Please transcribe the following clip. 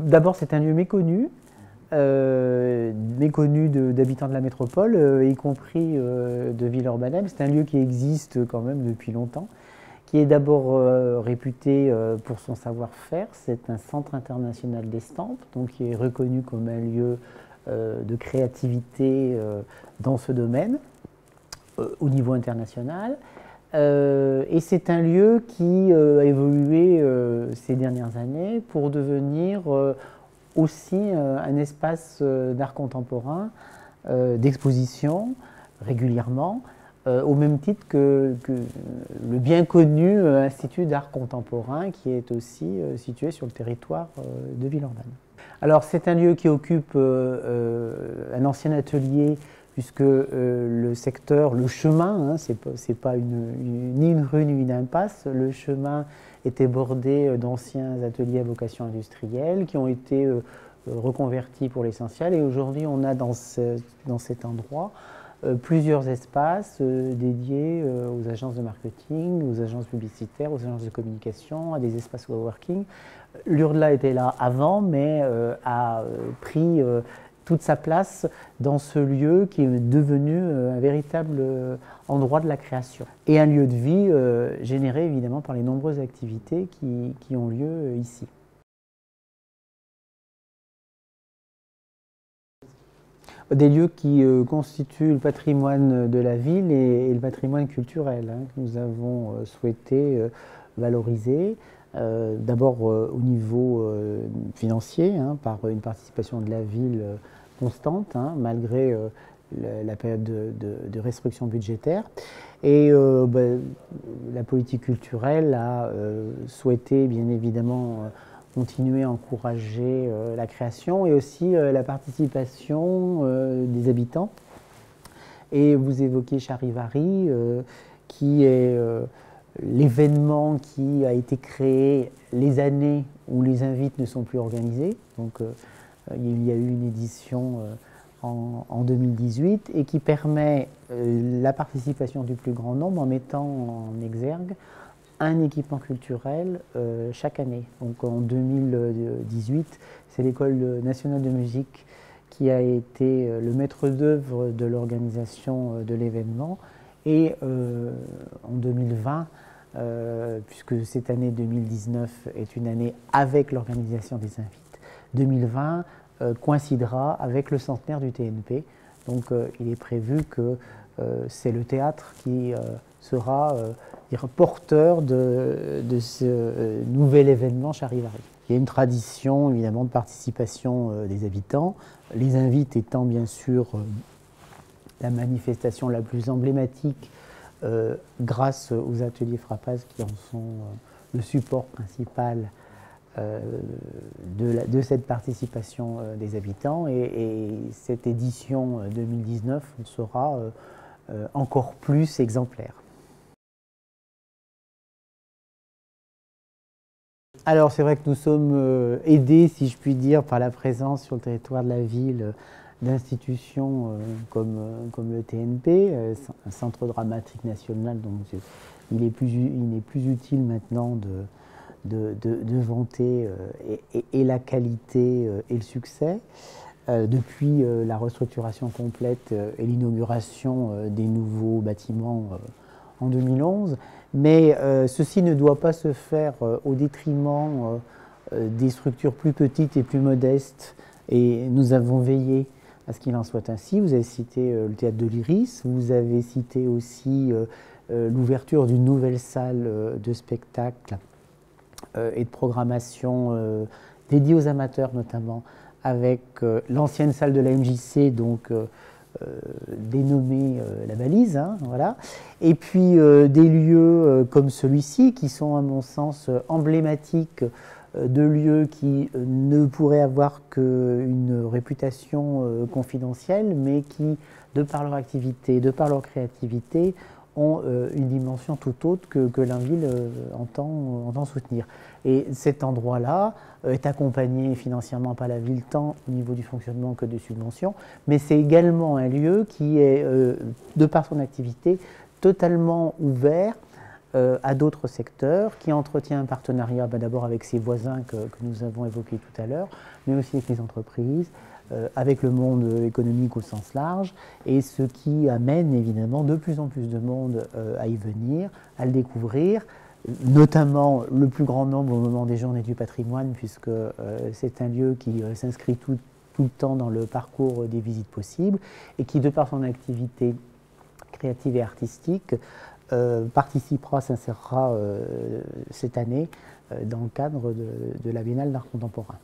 D'abord, c'est un lieu méconnu, d'habitants de la métropole, y compris de Villeurbanne. C'est un lieu qui existe quand même depuis longtemps, qui est d'abord réputé pour son savoir-faire. C'est un centre international d'estampes, donc qui est reconnu comme un lieu de créativité dans ce domaine au niveau international. Et c'est un lieu qui a évolué ces dernières années pour devenir aussi un espace d'art contemporain, d'exposition régulièrement, au même titre que le bien connu Institut d'art contemporain qui est aussi situé sur le territoire de Villeurbanne. Alors c'est un lieu qui occupe un ancien atelier puisque le secteur, le chemin, hein, c'est pas ni une rue ni une impasse, le chemin était bordé d'anciens ateliers à vocation industrielle qui ont été reconvertis pour l'essentiel et aujourd'hui on a dans cet endroit plusieurs espaces dédiés aux agences de marketing, aux agences publicitaires, aux agences de communication, à des espaces coworking. L'Urla était là avant mais a pris toute sa place dans ce lieu qui est devenu un véritable endroit de la création. Et un lieu de vie généré évidemment par les nombreuses activités qui ont lieu ici. Des lieux qui constituent le patrimoine de la ville et le patrimoine culturel hein, que nous avons souhaité valoriser. D'abord au niveau financier, hein, par une participation de la ville constante, hein, malgré la période de restriction budgétaire. Et la politique culturelle a souhaité bien évidemment continuer à encourager la création et aussi la participation des habitants. Et vous évoquez Charivari, qui est l'événement qui a été créé les années où les invites ne sont plus organisés. Donc il y a eu une édition en 2018 et qui permet la participation du plus grand nombre en mettant en exergue un équipement culturel chaque année. Donc en 2018, c'est l'École nationale de musique qui a été le maître d'œuvre de l'organisation de l'événement. Et en 2020, puisque cette année 2019 est une année avec l'organisation des invites, 2020 coïncidera avec le centenaire du TNP. Donc il est prévu que c'est le théâtre qui sera porteur de ce nouvel événement Charivari. Il y a une tradition évidemment de participation des habitants, les invites étant bien sûr la manifestation la plus emblématique grâce aux ateliers Frappaz qui en sont le support principal de cette participation des habitants et cette édition 2019 sera encore plus exemplaire. Alors c'est vrai que nous sommes aidés, si je puis dire, par la présence sur le territoire de la ville d'institutions comme le TNP, un centre dramatique national, donc il n'est plus utile maintenant de vanter et la qualité et le succès. Depuis la restructuration complète et l'inauguration des nouveaux bâtiments en 2011. Mais ceci ne doit pas se faire au détriment des structures plus petites et plus modestes. Et nous avons veillé à ce qu'il en soit ainsi. Vous avez cité le théâtre de l'Iris, vous avez cité aussi l'ouverture d'une nouvelle salle de spectacle et de programmation dédiée aux amateurs notamment, avec l'ancienne salle de la MJC, donc dénommée La Balise, hein, voilà. Et puis des lieux comme celui-ci, qui sont à mon sens emblématiques de lieux qui ne pourraient avoir qu'une réputation confidentielle, mais qui, de par leur activité, de par leur créativité, ont une dimension tout autre que l'Inville entend soutenir. Et cet endroit-là est accompagné financièrement par la ville, tant au niveau du fonctionnement que de subventions, mais c'est également un lieu qui est, de par son activité, totalement ouvert à d'autres secteurs, qui entretient un partenariat d'abord avec ses voisins que nous avons évoqués tout à l'heure, mais aussi avec les entreprises, avec le monde économique au sens large, et ce qui amène évidemment de plus en plus de monde à y venir, à le découvrir, notamment le plus grand nombre au moment des Journées du patrimoine, puisque c'est un lieu qui s'inscrit tout le temps dans le parcours des visites possibles, et qui, de par son activité créative et artistique, participera, s'insérera cette année dans le cadre de la Biennale d'art contemporain.